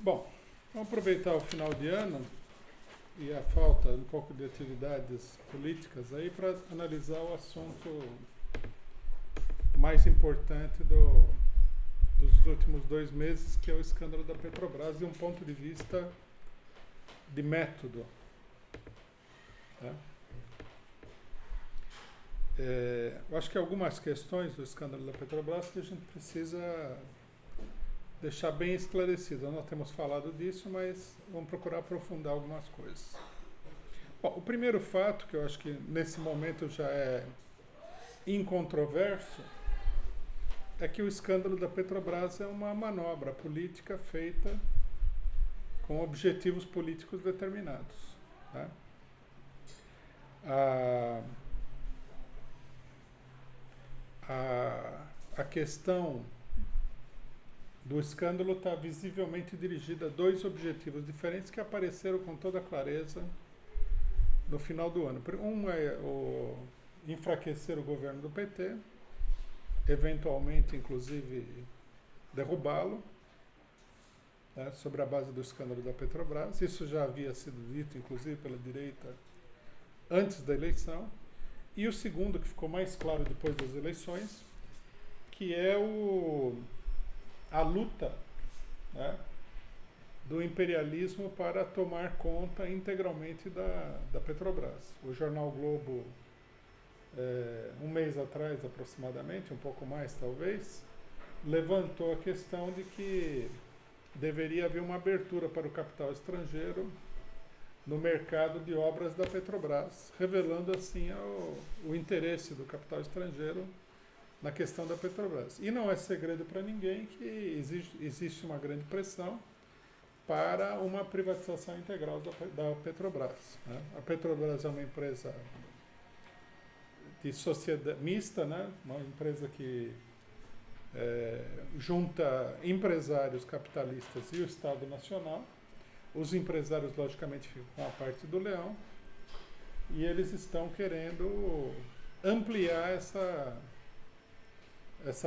Bom, vamos aproveitar o final de ano e a falta um pouco de atividades políticas aí para analisar o assunto mais importante dos últimos 2 meses, que é o escândalo da Petrobras, de um ponto de vista de método. Né? Eu acho que algumas questões do escândalo da Petrobras que a gente precisa deixar bem esclarecido. Nós temos falado disso, mas vamos procurar aprofundar algumas coisas. Bom, o primeiro fato, que eu acho que nesse momento já é incontroverso, é que o escândalo da Petrobras é uma manobra política feita com objetivos políticos determinados. Tá? A questão do escândalo está visivelmente dirigida a dois objetivos diferentes que apareceram com toda clareza no final do ano. Um é enfraquecer o governo do PT, eventualmente, inclusive, derrubá-lo, né, sobre a base do escândalo da Petrobras. Isso já havia sido dito, inclusive, pela direita antes da eleição. E o segundo, que ficou mais claro depois das eleições, que é a luta, né, do imperialismo para tomar conta integralmente da Petrobras. O jornal Globo, um mês atrás aproximadamente, um pouco mais talvez, levantou a questão de que deveria haver uma abertura para o capital estrangeiro no mercado de obras da Petrobras, revelando assim o interesse do capital estrangeiro na questão da Petrobras. E não é segredo para ninguém que existe uma grande pressão para uma privatização integral da Petrobras. Né? A Petrobras é uma empresa de sociedade mista, né? Uma empresa que junta empresários capitalistas e o Estado Nacional. Os empresários, logicamente, ficam com a parte do leão e eles estão querendo ampliar essa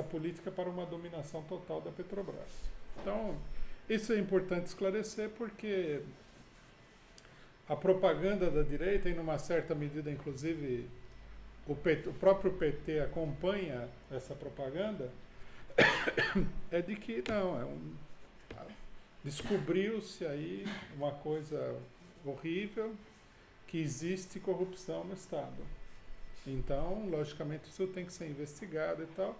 política para uma dominação total da Petrobras. Então, isso é importante esclarecer porque a propaganda da direita, e numa certa medida, inclusive, o próprio PT acompanha essa propaganda, é de que não, descobriu-se aí uma coisa horrível, que existe corrupção no Estado. Então, logicamente, isso tem que ser investigado e tal.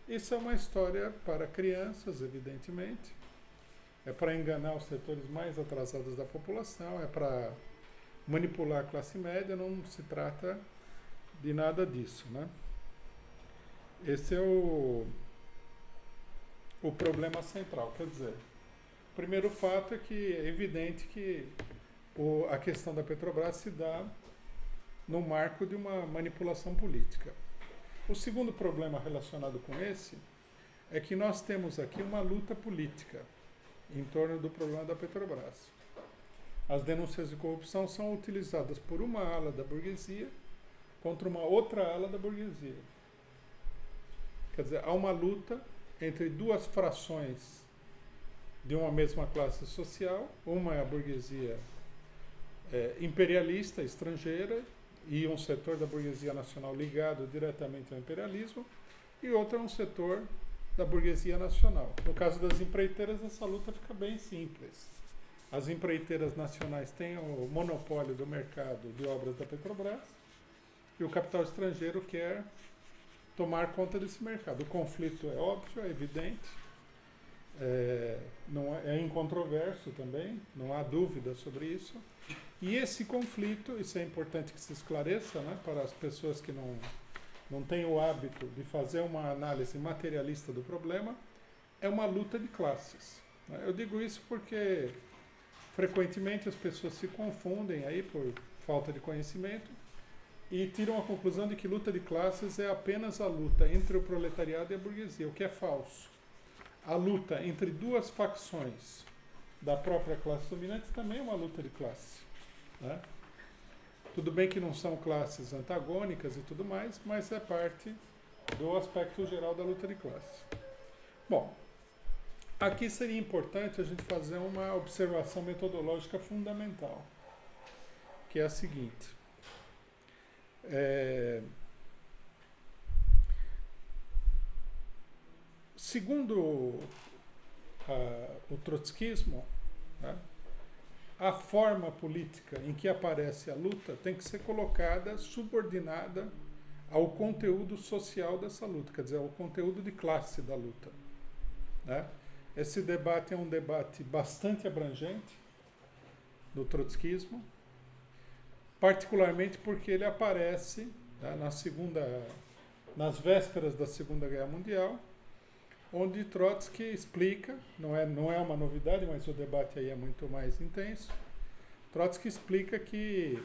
Isso é uma história para crianças, evidentemente. É para enganar os setores mais atrasados da população, é para manipular a classe média, não se trata de nada disso, né? Esse é o problema central, quer dizer, o primeiro fato é que é evidente que a questão da Petrobras se dá no marco de uma manipulação política. O segundo problema relacionado com esse é que nós temos aqui uma luta política em torno do problema da Petrobras. As denúncias de corrupção são utilizadas por uma ala da burguesia contra uma outra ala da burguesia. Quer dizer, há uma luta entre duas frações de uma mesma classe social. Uma é a burguesia imperialista, estrangeira, e um setor da burguesia nacional ligado diretamente ao imperialismo, e outro é um setor da burguesia nacional. No caso das empreiteiras, essa luta fica bem simples. As empreiteiras nacionais têm o monopólio do mercado de obras da Petrobras e o capital estrangeiro quer tomar conta desse mercado. O conflito é óbvio, é evidente, não é incontroverso também, não há dúvida sobre isso. E esse conflito, isso é importante que se esclareça, né, para as pessoas que não têm o hábito de fazer uma análise materialista do problema, é uma luta de classes. Eu digo isso porque frequentemente as pessoas se confundem aí por falta de conhecimento e tiram a conclusão de que luta de classes é apenas a luta entre o proletariado e a burguesia, o que é falso. A luta entre duas facções da própria classe dominante também é uma luta de classe. Né? Tudo bem que não são classes antagônicas e tudo mais, mas é parte do aspecto geral da luta de classe. Bom, Aqui seria importante a gente fazer uma observação metodológica fundamental, que é a seguinte. Segundo o trotskismo, né, a forma política em que aparece a luta tem que ser colocada subordinada ao conteúdo social dessa luta, quer dizer, ao conteúdo de classe da luta, né? Esse debate é um debate bastante abrangente do trotskismo, particularmente porque ele aparece, né, nas vésperas da Segunda Guerra Mundial, onde Trotsky explica, não é uma novidade, mas o debate aí é muito mais intenso. Trotsky explica que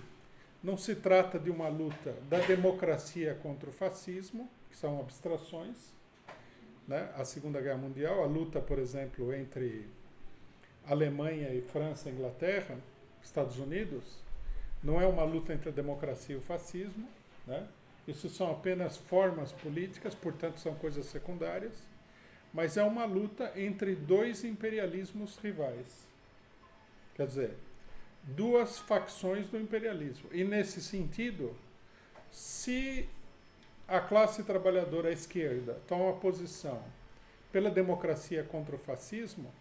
não se trata de uma luta da democracia contra o fascismo, que são abstrações, né? A Segunda Guerra Mundial, a luta, por exemplo, entre Alemanha e França e Inglaterra, Estados Unidos, não é uma luta entre a democracia e o fascismo, né? Isso são apenas formas políticas, portanto são coisas secundárias, mas é uma luta entre dois imperialismos rivais. Quer dizer, duas facções do imperialismo. E nesse sentido, se a classe trabalhadora à esquerda toma posição pela democracia contra o fascismo,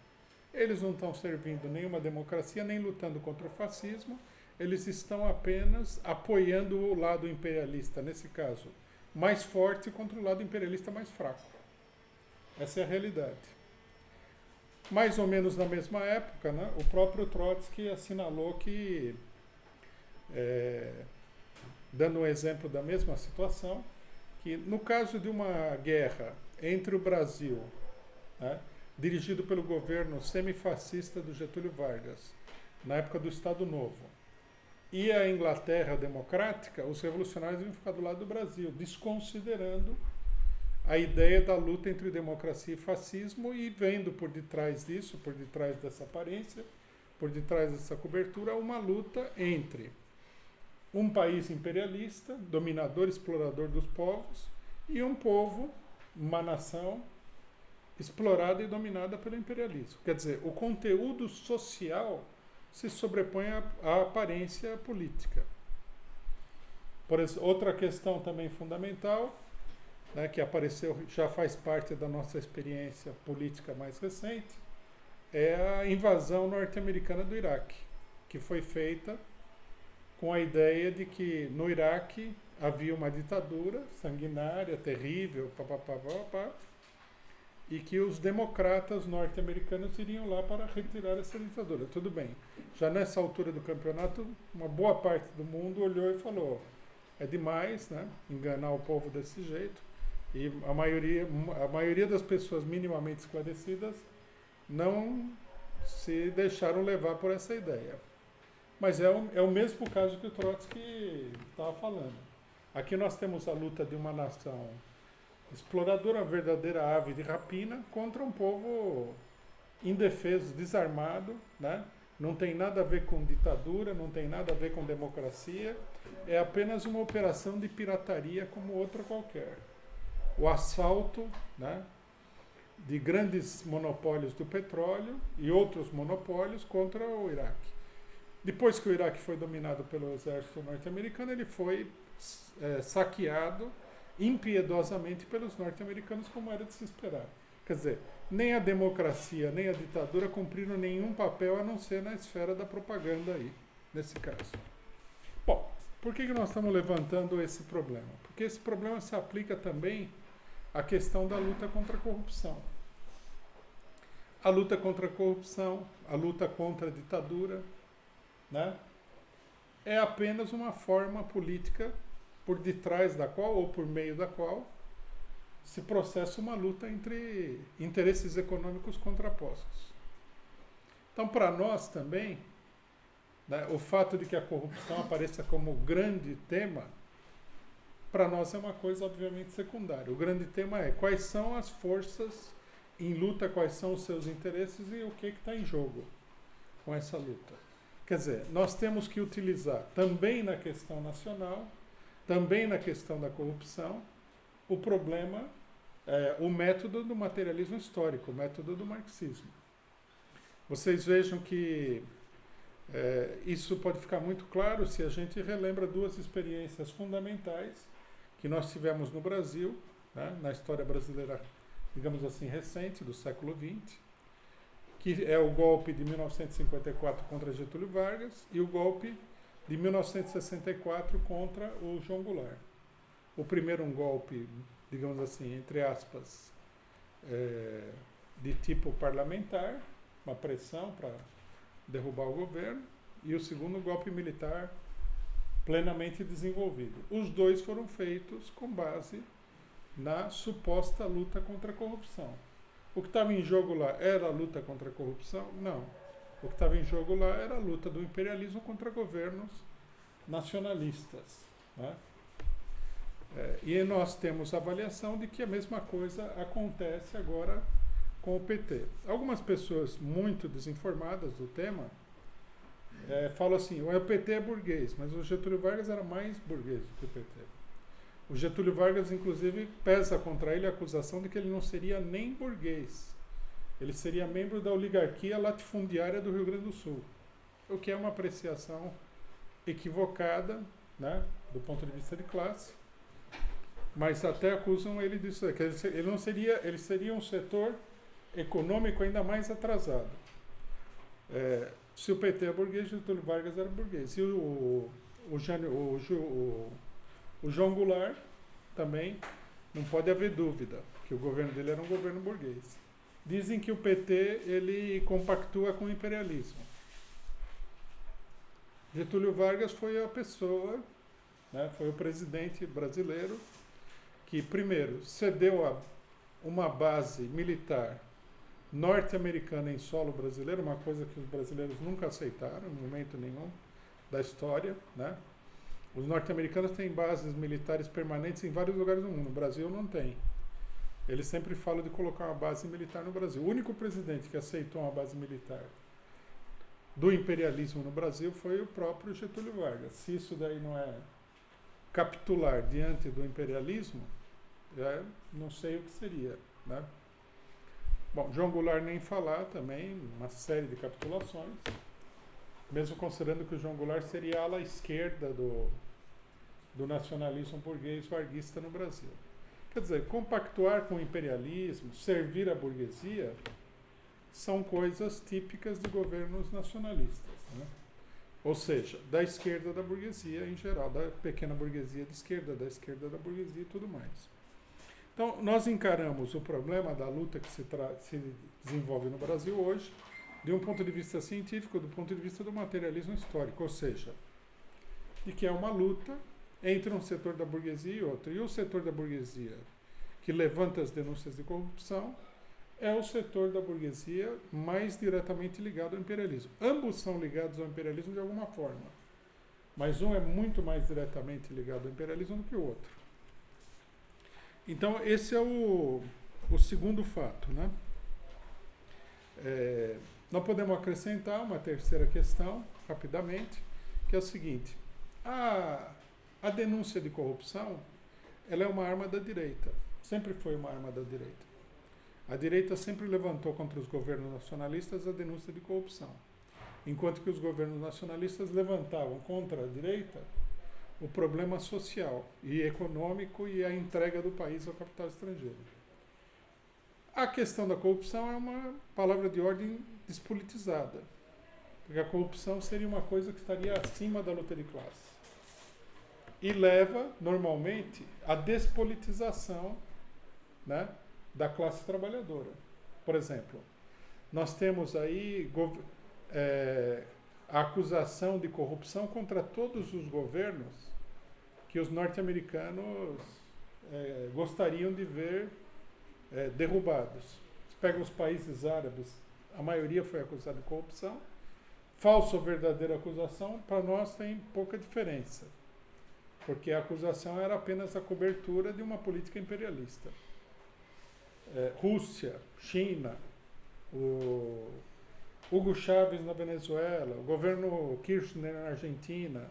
eles não estão servindo nenhuma democracia, nem lutando contra o fascismo, eles estão apenas apoiando o lado imperialista, nesse caso, mais forte contra o lado imperialista mais fraco. Essa é a realidade. Mais ou menos na mesma época, né, o próprio Trotsky assinalou que, dando um exemplo da mesma situação, que no caso de uma guerra entre o Brasil, né, dirigido pelo governo semifascista do Getúlio Vargas, na época do Estado Novo, e a Inglaterra democrática, os revolucionários iam ficar do lado do Brasil, desconsiderando a ideia da luta entre democracia e fascismo e vendo por detrás disso, por detrás dessa aparência, por detrás dessa cobertura, uma luta entre um país imperialista, dominador, explorador dos povos, e um povo, uma nação, explorada e dominada pelo imperialismo. Quer dizer, o conteúdo social se sobrepõe à aparência política. Por exemplo, outra questão também fundamental, né, que apareceu, já faz parte da nossa experiência política mais recente, é a invasão norte-americana do Iraque, que foi feita com a ideia de que no Iraque havia uma ditadura sanguinária, terrível, e que os democratas norte-americanos iriam lá para retirar essa ditadura. Tudo bem. Já nessa altura do campeonato, uma boa parte do mundo olhou e falou: é demais, né, enganar o povo desse jeito. E a maioria das pessoas minimamente esclarecidas não se deixaram levar por essa ideia. Mas é o mesmo caso que o Trotsky estava falando. Aqui nós temos a luta de uma nação exploradora, uma verdadeira ave de rapina, contra um povo indefeso, desarmado, né? Não tem nada a ver com ditadura, não tem nada a ver com democracia, é apenas uma operação de pirataria como outra qualquer. O assalto, né, de grandes monopólios do petróleo e outros monopólios contra o Iraque. Depois que o Iraque foi dominado pelo exército norte-americano, ele foi saqueado impiedosamente pelos norte-americanos, como era de se esperar. Quer dizer, nem a democracia, nem a ditadura cumpriram nenhum papel a não ser na esfera da propaganda aí, nesse caso. Bom, por que nós estamos levantando esse problema? Porque esse problema se aplica também à questão da luta contra a corrupção. A luta contra a corrupção, a luta contra a ditadura, né, é apenas uma forma política por detrás da qual, ou por meio da qual, se processa uma luta entre interesses econômicos contrapostos. Então, para nós também, né, o fato de que a corrupção apareça como grande tema, para nós é uma coisa obviamente secundária. O grande tema é quais são as forças em luta, quais são os seus interesses e o que está em jogo com essa luta. Quer dizer, nós temos que utilizar também na questão nacional, também na questão da corrupção, o problema o método do materialismo histórico, o método do marxismo. Vocês vejam que isso pode ficar muito claro se a gente relembra duas experiências fundamentais que nós tivemos no Brasil, né, na história brasileira, digamos assim, recente, do século XX, que é o golpe de 1954 contra Getúlio Vargas e o golpe de 1964 contra o João Goulart. O primeiro um golpe, digamos assim, entre aspas, de tipo parlamentar, uma pressão para derrubar o governo, e o segundo um golpe militar plenamente desenvolvido. Os dois foram feitos com base na suposta luta contra a corrupção. O que estava em jogo lá era a luta contra a corrupção? Não. O que estava em jogo lá era a luta do imperialismo contra governos nacionalistas, né? E nós temos a avaliação de que a mesma coisa acontece agora com o PT. Algumas pessoas muito desinformadas do tema falam assim, o PT é burguês, mas o Getúlio Vargas era mais burguês do que o PT. O Getúlio Vargas, inclusive, pesa contra ele a acusação de que ele não seria nem burguês. Ele seria membro da oligarquia latifundiária do Rio Grande do Sul, o que é uma apreciação equivocada, né, do ponto de vista de classe, mas até acusam ele disso, que ele seria um setor econômico ainda mais atrasado. Se o PT é burguês, Getúlio Vargas era burguês. E o João Goulart também não pode haver dúvida que o governo dele era um governo burguês. Dizem que o PT ele compactua com o imperialismo. Getúlio Vargas foi a pessoa, né, foi o presidente brasileiro que primeiro cedeu uma base militar norte-americana em solo brasileiro, uma coisa que os brasileiros nunca aceitaram em momento nenhum da história, né? Os norte-americanos têm bases militares permanentes em vários lugares do mundo. O Brasil não tem. Eles sempre falam de colocar uma base militar no Brasil. O único presidente que aceitou uma base militar do imperialismo no Brasil foi o próprio Getúlio Vargas. Se isso daí não é capitular diante do imperialismo, não sei o que seria, né? Bom, João Goulart nem falar também, uma série de capitulações, mesmo considerando que o João Goulart seria a ala esquerda do nacionalismo burguês varguista no Brasil. Quer dizer, compactuar com o imperialismo, servir a burguesia, são coisas típicas de governos nacionalistas, né? Ou seja, da esquerda da burguesia em geral, da pequena burguesia de esquerda, da esquerda da burguesia e tudo mais. Então, nós encaramos o problema da luta que se desenvolve no Brasil hoje de um ponto de vista científico, do ponto de vista do materialismo histórico, ou seja, de que é uma luta entre um setor da burguesia e outro. E o setor da burguesia que levanta as denúncias de corrupção é o setor da burguesia mais diretamente ligado ao imperialismo. Ambos são ligados ao imperialismo de alguma forma, mas um é muito mais diretamente ligado ao imperialismo do que o outro. Então, esse é o segundo fato, né? Nós podemos acrescentar uma terceira questão, rapidamente, que é o seguinte. A denúncia de corrupção, ela é uma arma da direita. Sempre foi uma arma da direita. A direita sempre levantou contra os governos nacionalistas a denúncia de corrupção. Enquanto que os governos nacionalistas levantavam contra a direita o problema social e econômico e a entrega do país ao capital estrangeiro. A questão da corrupção é uma palavra de ordem despolitizada, porque a corrupção seria uma coisa que estaria acima da luta de classe e leva, normalmente, à despolitização, né, da classe trabalhadora. Por exemplo, nós temos aí a acusação de corrupção contra todos os governos que os norte-americanos gostariam de ver derrubados. Você pega os países árabes, a maioria foi acusada de corrupção. Falsa ou verdadeira acusação, para nós tem pouca diferença, porque a acusação era apenas a cobertura de uma política imperialista. Rússia, China, o Hugo Chávez na Venezuela, o governo Kirchner na Argentina,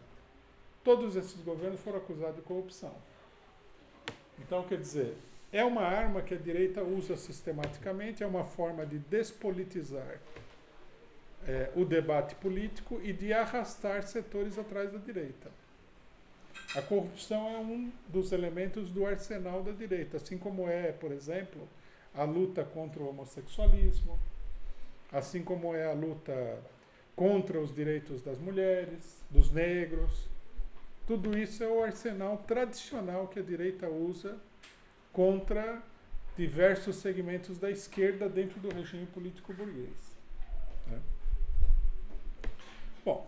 todos esses governos foram acusados de corrupção. Então, quer dizer, é uma arma que a direita usa sistematicamente, é uma forma de despolitizar o debate político e de arrastar setores atrás da direita. A corrupção é um dos elementos do arsenal da direita, assim como é, por exemplo, a luta contra o homossexualismo, assim como é a luta contra os direitos das mulheres, dos negros. Tudo isso é o arsenal tradicional que a direita usa contra diversos segmentos da esquerda dentro do regime político burguês. Né? Bom,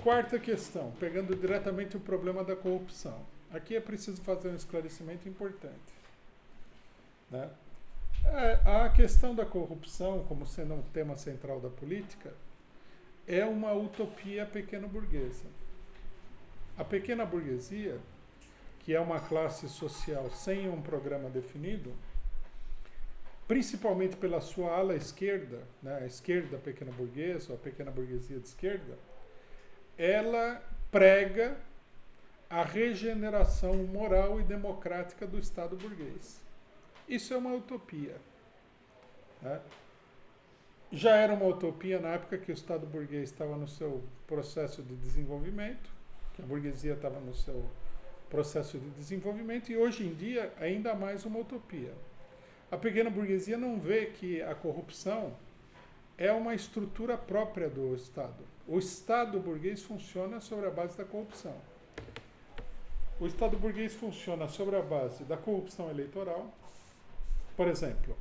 quarta questão, pegando diretamente o problema da corrupção. Aqui é preciso fazer um esclarecimento importante. Né? A questão da corrupção, como sendo um tema central da política, é uma utopia pequeno-burguesa. A pequena burguesia, que é uma classe social sem um programa definido, principalmente pela sua ala esquerda, né, a esquerda pequena burguesa, ou a pequena burguesia de esquerda, ela prega a regeneração moral e democrática do Estado burguês. Isso é uma utopia. Né? Já era uma utopia na época que o Estado burguês estava no seu processo de desenvolvimento, que a burguesia estava no seu processo de desenvolvimento, e hoje em dia ainda mais uma utopia. A pequena burguesia não vê que a corrupção é uma estrutura própria do Estado. O Estado burguês funciona sobre a base da corrupção. O Estado burguês funciona sobre a base da corrupção eleitoral. Por exemplo,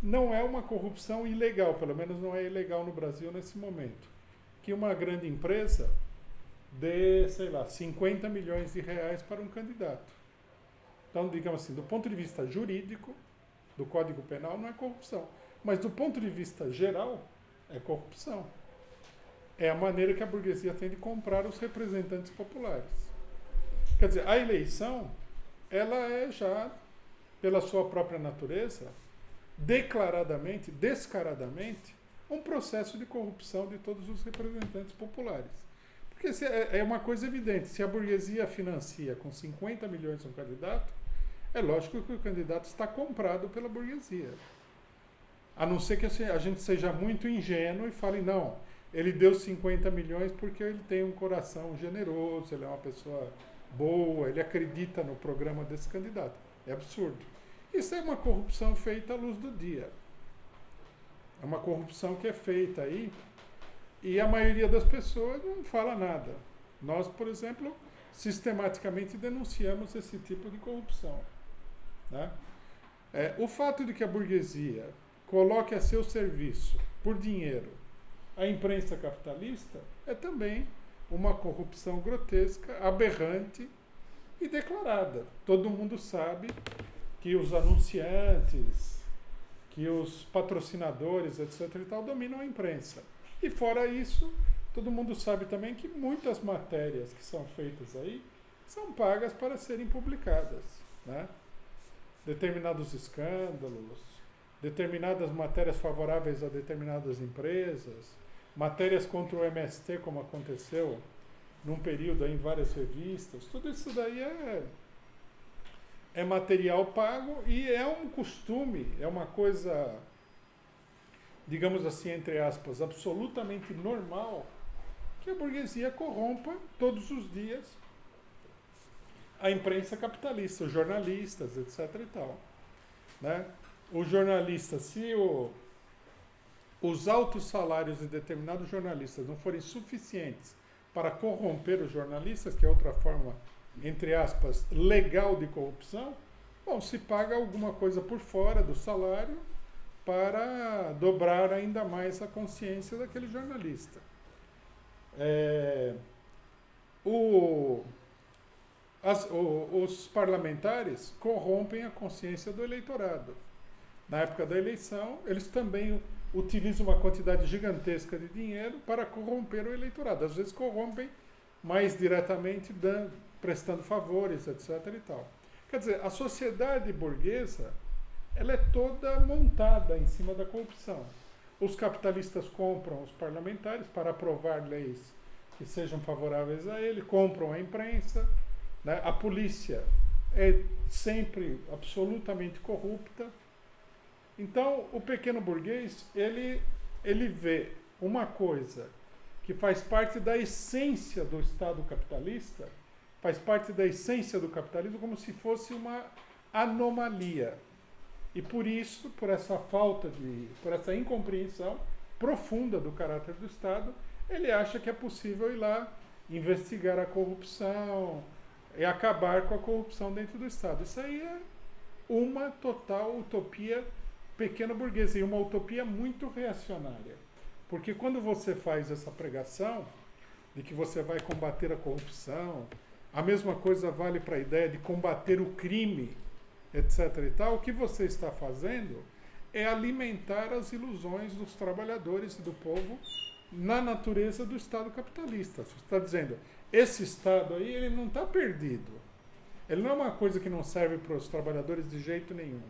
não é uma corrupção ilegal, pelo menos não é ilegal no Brasil nesse momento, que uma grande empresa dê, 50 milhões de reais para um candidato. Então, digamos assim, do ponto de vista jurídico, do Código Penal, não é corrupção. Mas do ponto de vista geral, é corrupção. É a maneira que a burguesia tem de comprar os representantes populares. Quer dizer, a eleição, ela é já, pela sua própria natureza, declaradamente, descaradamente, um processo de corrupção de todos os representantes populares. Porque é uma coisa evidente, se a burguesia financia com 50 milhões um candidato, é lógico que o candidato está comprado pela burguesia. A não ser que a gente seja muito ingênuo e fale, não, ele deu 50 milhões porque ele tem um coração generoso, ele é uma pessoa boa, ele acredita no programa desse candidato. É absurdo. Isso é uma corrupção feita à luz do dia. É uma corrupção que é feita aí e a maioria das pessoas não fala nada. Nós, por exemplo, sistematicamente denunciamos esse tipo de corrupção. Né? O fato de que a burguesia coloque a seu serviço, por dinheiro, a imprensa capitalista, é também uma corrupção grotesca, aberrante e declarada. Todo mundo sabe que os anunciantes, que os patrocinadores, etc. e tal, dominam a imprensa. E fora isso, todo mundo sabe também que muitas matérias que são feitas aí são pagas para serem publicadas. Né? Determinados escândalos, determinadas matérias favoráveis a determinadas empresas, matérias contra o MST, como aconteceu num período aí em várias revistas, tudo isso daí é material pago e é um costume, é uma coisa, digamos assim, entre aspas, absolutamente normal, que a burguesia corrompa todos os dias a imprensa capitalista, os jornalistas, etc. e tal. Né? Os jornalistas, se os altos salários de determinados jornalistas não forem suficientes para corromper os jornalistas, que é outra forma, entre aspas, legal de corrupção, bom, se paga alguma coisa por fora do salário para dobrar ainda mais a consciência daquele jornalista. Os parlamentares corrompem a consciência do eleitorado. Na época da eleição, eles também utilizam uma quantidade gigantesca de dinheiro para corromper o eleitorado. Às vezes corrompem mais diretamente, prestando favores, etc. e tal. Quer dizer, a sociedade burguesa, ela é toda montada em cima da corrupção. Os capitalistas compram os parlamentares para aprovar leis que sejam favoráveis a ele, compram a imprensa, né? A polícia é sempre absolutamente corrupta. Então, o pequeno burguês, ele vê uma coisa que faz parte da essência do Estado capitalista, faz parte da essência do capitalismo como se fosse uma anomalia. E por isso, por essa por essa incompreensão profunda do caráter do Estado, ele acha que é possível ir lá investigar a corrupção e acabar com a corrupção dentro do Estado. Isso aí é uma total utopia pequena burguesa e uma utopia muito reacionária. Porque quando você faz essa pregação de que você vai combater a corrupção, a mesma coisa vale para a ideia de combater o crime, etc. e tal, o que você está fazendo é alimentar as ilusões dos trabalhadores e do povo na natureza do Estado capitalista. Você está dizendo, esse Estado aí, ele não está perdido. Ele não é uma coisa que não serve para os trabalhadores de jeito nenhum.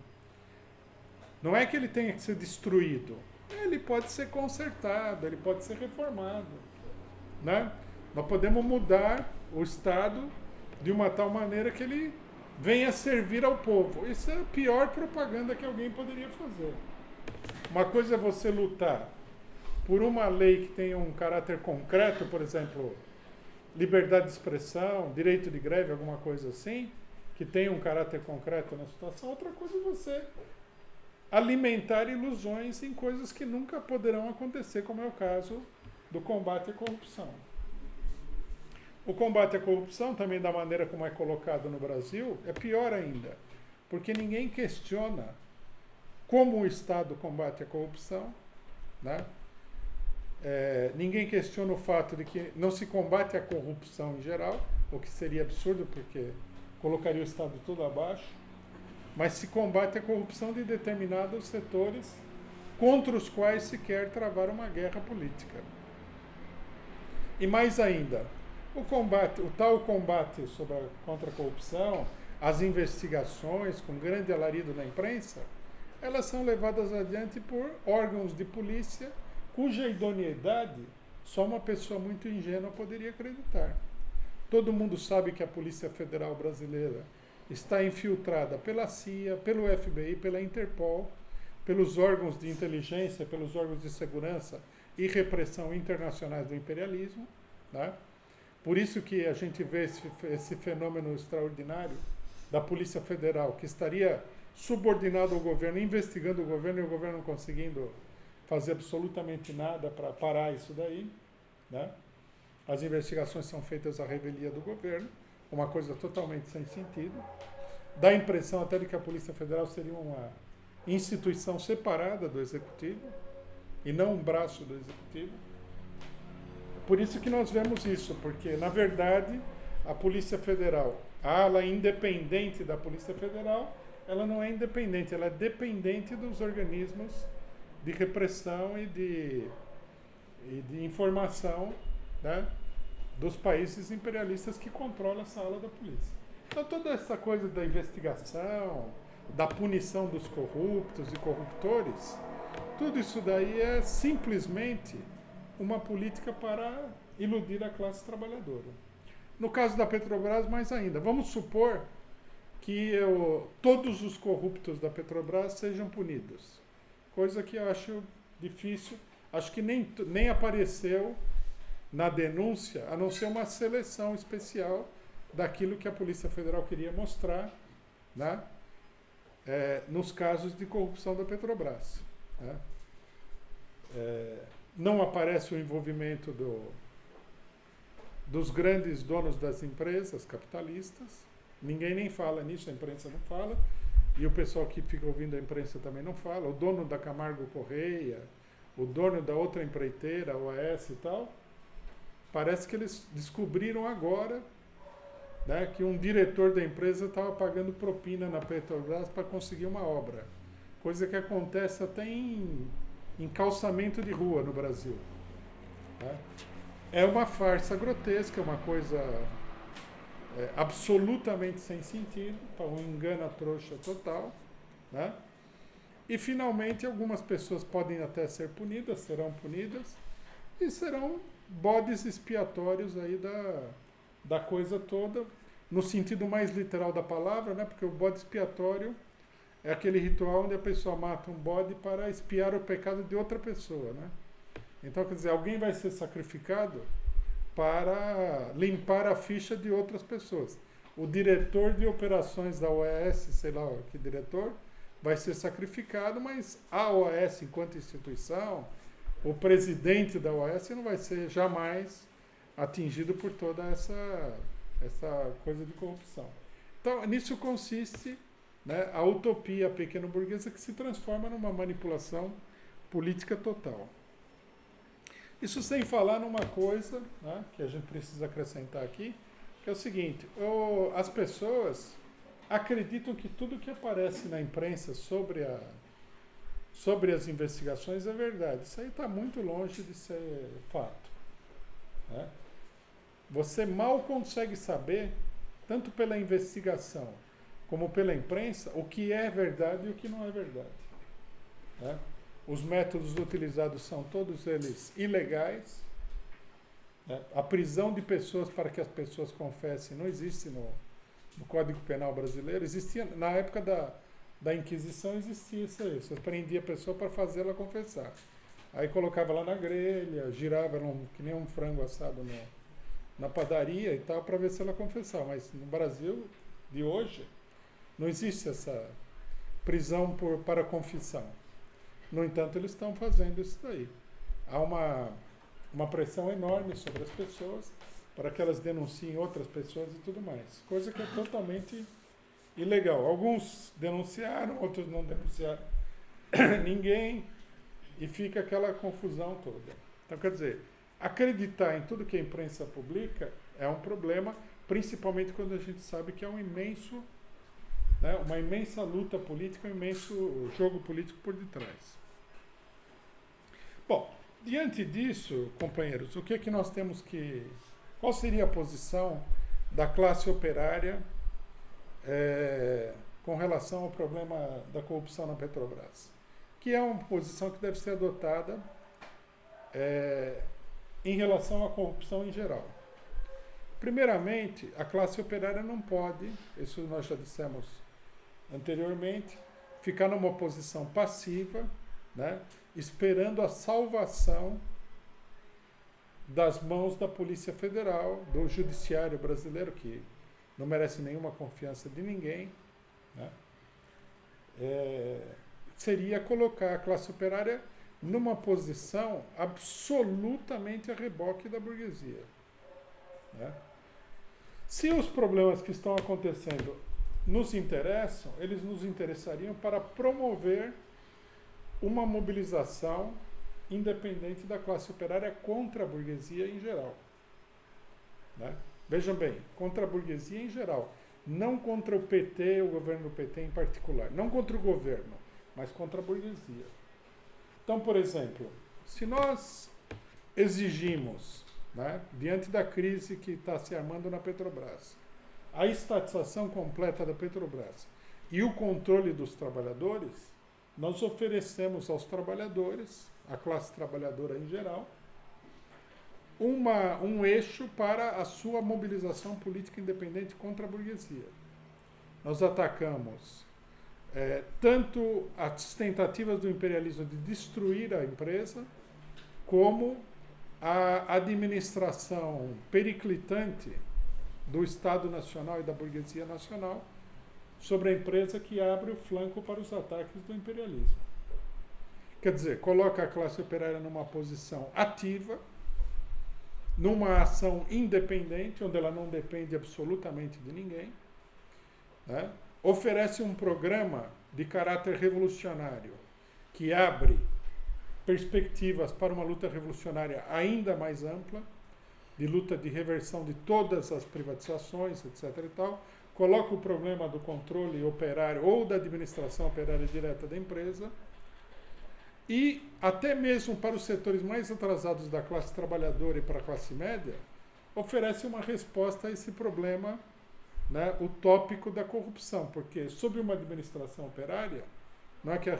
Não é que ele tenha que ser destruído. Ele pode ser consertado, ele pode ser reformado. Né? Nós podemos mudar o Estado de uma tal maneira que ele venha servir ao povo. Isso é a pior propaganda que alguém poderia fazer. Uma coisa é você lutar por uma lei que tenha um caráter concreto, por exemplo, liberdade de expressão, direito de greve, alguma coisa assim, que tenha um caráter concreto na situação. Outra coisa é você alimentar ilusões em coisas que nunca poderão acontecer, como é o caso do combate à corrupção. O combate à corrupção, também da maneira como é colocado no Brasil, é pior ainda, porque ninguém questiona como o Estado combate a corrupção, né? Ninguém questiona o fato de que não se combate a corrupção em geral, o que seria absurdo, porque colocaria o Estado todo abaixo, mas se combate a corrupção de determinados setores contra os quais se quer travar uma guerra política. E mais ainda, o tal combate contra a corrupção, as investigações com grande alarido na imprensa, elas são levadas adiante por órgãos de polícia cuja idoneidade só uma pessoa muito ingênua poderia acreditar. Todo mundo sabe que a Polícia Federal Brasileira está infiltrada pela CIA, pelo FBI, pela Interpol, pelos órgãos de inteligência, pelos órgãos de segurança e repressão internacionais do imperialismo, né? Por isso que a gente vê esse fenômeno extraordinário da Polícia Federal, que estaria subordinado ao governo, investigando o governo e o governo não conseguindo fazer absolutamente nada para parar isso daí, né? As investigações são feitas à revelia do governo, uma coisa totalmente sem sentido. Dá a impressão até de que a Polícia Federal seria uma instituição separada do Executivo e não um braço do Executivo. Por isso que nós vemos isso, porque, na verdade, a Polícia Federal, a ala independente da Polícia Federal, ela não é independente, ela é dependente dos organismos de repressão e de informação, né, dos países imperialistas que controlam essa ala da polícia. Então, toda essa coisa da investigação, da punição dos corruptos e corruptores, tudo isso daí é simplesmente uma política para iludir a classe trabalhadora. No caso da Petrobras, mais ainda. Vamos supor que todos os corruptos da Petrobras sejam punidos. Coisa que eu acho difícil. Acho que nem apareceu na denúncia, a não ser uma seleção especial daquilo que a Polícia Federal queria mostrar, né, nos casos de corrupção da Petrobras. Né? Não aparece o envolvimento dos grandes donos das empresas capitalistas. Ninguém nem fala nisso, a imprensa não fala. E o pessoal que fica ouvindo a imprensa também não fala. O dono da Camargo Correia, o dono da outra empreiteira, a OAS e tal, parece que eles descobriram agora, né, que um diretor da empresa estava pagando propina na Petrobras para conseguir uma obra. Coisa que acontece até em calçamento de rua no Brasil. Né? É uma farsa grotesca, uma coisa absolutamente sem sentido, para um engano trouxa total. Né? E, finalmente, algumas pessoas podem até ser punidas, serão punidas, e serão bodes expiatórios aí da coisa toda, no sentido mais literal da palavra, né? Porque o bode expiatório é aquele ritual onde a pessoa mata um bode para expiar o pecado de outra pessoa, né? Então, quer dizer, alguém vai ser sacrificado para limpar a ficha de outras pessoas. O diretor de operações da OAS, sei lá que diretor, vai ser sacrificado, mas a OAS, enquanto instituição, o presidente da OAS não vai ser jamais atingido por toda essa coisa de corrupção. Então, nisso consiste, né, a utopia pequeno-burguesa que se transforma numa manipulação política total. Isso sem falar numa coisa, né, que a gente precisa acrescentar aqui, que é o seguinte: as pessoas acreditam que tudo que aparece na imprensa sobre as investigações é verdade. Isso aí está muito longe de ser fato, né? Você mal consegue saber, tanto pela investigação como pela imprensa, o que é verdade e o que não é verdade, né? Os métodos utilizados são todos eles ilegais, né? A prisão de pessoas para que as pessoas confessem não existe no Código Penal brasileiro. Existia, na época da Inquisição existia isso aí. Você prendia a pessoa para fazê-la confessar. Aí colocava lá na grelha, girava que nem um frango assado na padaria e tal, para ver se ela confessava. Mas no Brasil de hoje não existe essa prisão para confissão. No entanto, eles estão fazendo isso daí. Há uma pressão enorme sobre as pessoas para que elas denunciem outras pessoas e tudo mais. Coisa que é totalmente ilegal. Alguns denunciaram, outros não denunciaram ninguém, e fica aquela confusão toda. Então, quer dizer, acreditar em tudo que a imprensa publica é um problema, principalmente quando a gente sabe que é um imenso, né, uma imensa luta política, um imenso jogo político por detrás. Bom, diante disso, companheiros, o que é que nós temos que... Qual seria a posição da classe operária com relação ao problema da corrupção na Petrobras? Que é uma posição que deve ser adotada em relação à corrupção em geral. Primeiramente, a classe operária não pode, isso nós já dissemos anteriormente, ficar numa posição passiva, né, esperando a salvação das mãos da Polícia Federal, do Judiciário brasileiro, que não merece nenhuma confiança de ninguém, né? Seria colocar a classe operária numa posição absolutamente a reboque da burguesia, né? Se os problemas que estão acontecendo nos interessam, eles nos interessariam para promover uma mobilização independente da classe operária contra a burguesia em geral, né? Vejam bem, contra a burguesia em geral, não contra o PT, o governo do PT em particular, não contra o governo, mas contra a burguesia. Então, por exemplo, se nós exigimos, né, diante da crise que está se armando na Petrobras, a estatização completa da Petrobras e o controle dos trabalhadores, nós oferecemos aos trabalhadores, à classe trabalhadora em geral, um eixo para a sua mobilização política independente contra a burguesia. Nós atacamos tanto as tentativas do imperialismo de destruir a empresa, como a administração periclitante do Estado Nacional e da burguesia nacional sobre a empresa, que abre o flanco para os ataques do imperialismo. Quer dizer, coloca a classe operária numa posição ativa, numa ação independente, onde ela não depende absolutamente de ninguém, né? Oferece um programa de caráter revolucionário que abre perspectivas para uma luta revolucionária ainda mais ampla, de luta de reversão de todas as privatizações, etc. e tal, coloca o problema do controle operário ou da administração operária direta da empresa, e até mesmo para os setores mais atrasados da classe trabalhadora e para a classe média, oferece uma resposta a esse problema, né, utópico da corrupção, porque sob uma administração operária, não é que a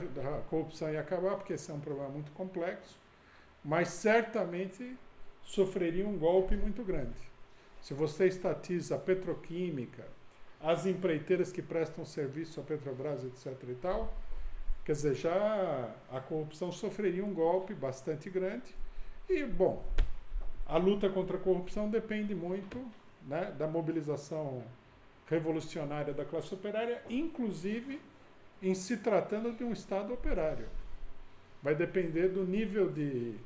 corrupção ia acabar, porque esse é um problema muito complexo, mas certamente sofreria um golpe muito grande. se você estatiza a petroquímica, as empreiteiras que prestam serviço à Petrobras, etc. e tal, quer dizer, já a corrupção sofreria um golpe bastante grande. E, bom, a luta contra a corrupção depende muito, né, da mobilização revolucionária da classe operária, inclusive em se tratando de um Estado operário. Vai depender do nível de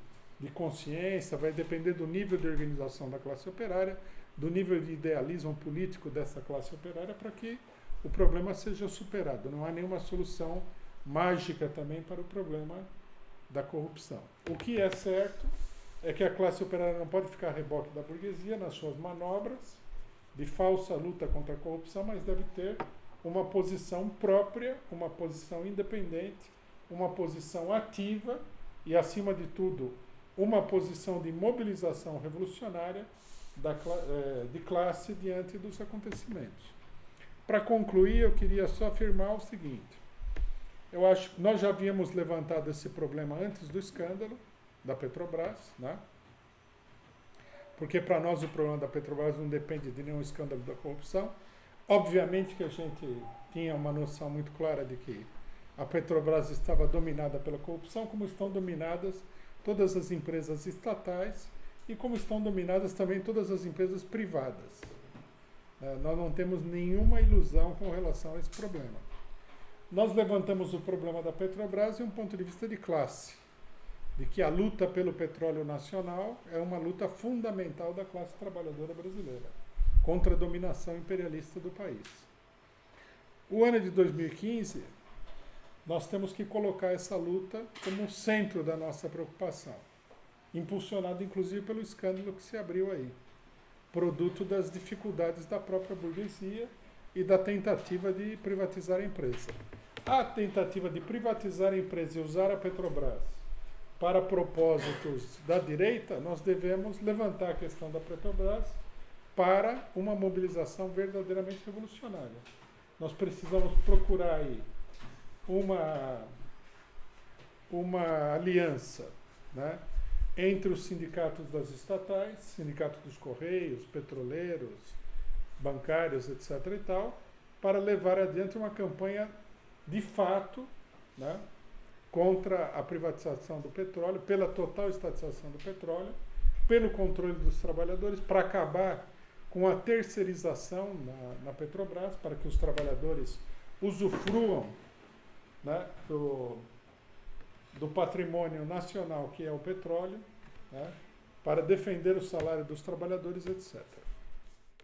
consciência, vai depender do nível de organização da classe operária, do nível de idealismo político dessa classe operária para que o problema seja superado. Não há nenhuma solução mágica também para o problema da corrupção. O que é certo é que a classe operária não pode ficar a reboque da burguesia nas suas manobras de falsa luta contra a corrupção, mas deve ter uma posição própria, uma posição independente, uma posição ativa e, acima de tudo, uma posição de mobilização revolucionária de classe diante dos acontecimentos. Para concluir, eu queria só afirmar o seguinte: eu acho que nós já havíamos levantado esse problema antes do escândalo da Petrobras, né? Porque para nós o problema da Petrobras não depende de nenhum escândalo da corrupção. Obviamente que a gente tinha uma noção muito clara de que a Petrobras estava dominada pela corrupção, como estão dominadas todas as empresas estatais e como estão dominadas também todas as empresas privadas. Nós não temos nenhuma ilusão com relação a esse problema. Nós levantamos o problema da Petrobras de um ponto de vista de classe, de que a luta pelo petróleo nacional é uma luta fundamental da classe trabalhadora brasileira contra a dominação imperialista do país. O ano de 2015, nós temos que colocar essa luta como centro da nossa preocupação, impulsionado inclusive pelo escândalo que se abriu aí, produto das dificuldades da própria burguesia e da tentativa de privatizar a empresa. A tentativa de privatizar a empresa e usar a Petrobras para propósitos da direita, nós devemos levantar a questão da Petrobras para uma mobilização verdadeiramente revolucionária. Nós precisamos procurar aí uma aliança, né, entre os sindicatos das estatais, sindicato dos Correios, petroleiros, bancários, etc. e tal, para levar adiante uma campanha de fato, né, contra a privatização do petróleo, pela total estatização do petróleo, pelo controle dos trabalhadores, para acabar com a terceirização na Petrobras, para que os trabalhadores usufruam, né, do patrimônio nacional que é o petróleo, né, para defender o salário dos trabalhadores, etc.